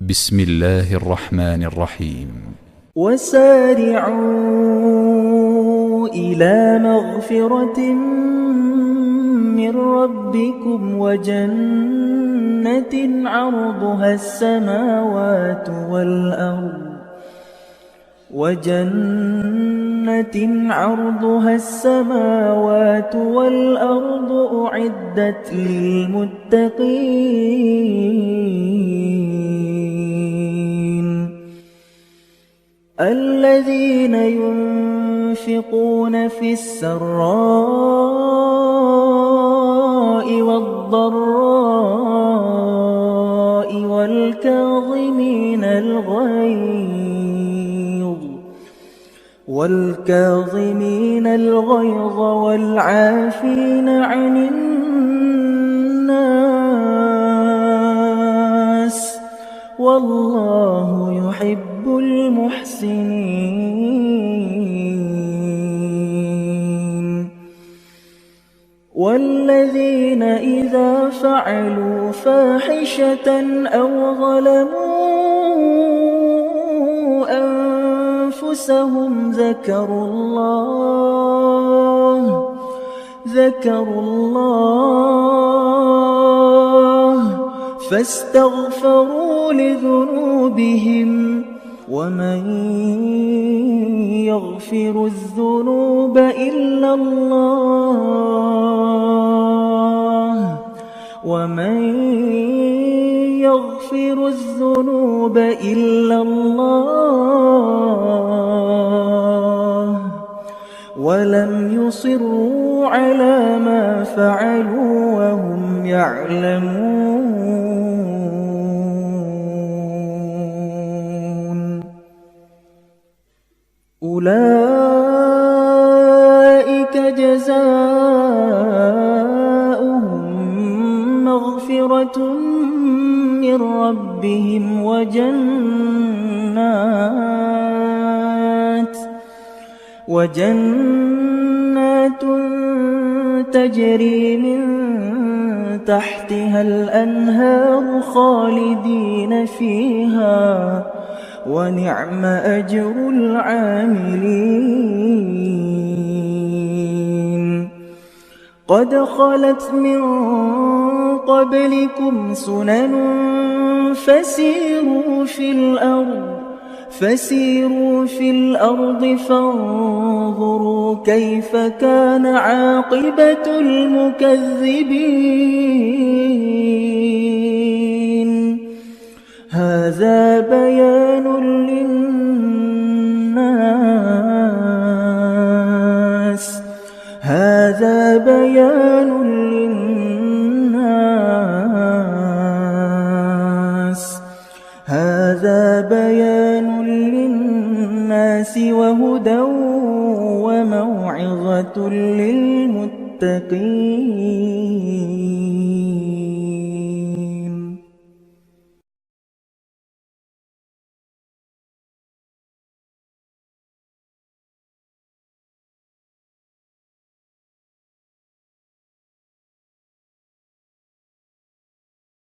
بسم الله الرحمن الرحيم. وسارعوا إلى مغفرة من ربكم وجنة عرضها السماوات والأرض أعدت للمتقين الذين ينفقون في السراء والضراء والكاظمين الغيظ والعافين عن الناس والله يحب المحسنين والذين إذا فعلوا فاحشة أو ظلموا أنفسهم ذكروا الله فاستغفروا لذنوبهم ومن يغفر الذنوب إلا الله ولم يصروا على ما فعلوا وهم يعلمون أولئك جزاؤهم مغفرة من ربهم وجنات تجري من تحتها الأنهار خالدين فيها ونعم أجر العاملين قد خلت من قبلكم سنن فسيروا في الأرض فانظروا كيف كان عاقبة المكذبين هذا بيان للناس وهدى وموعظة للمتقين.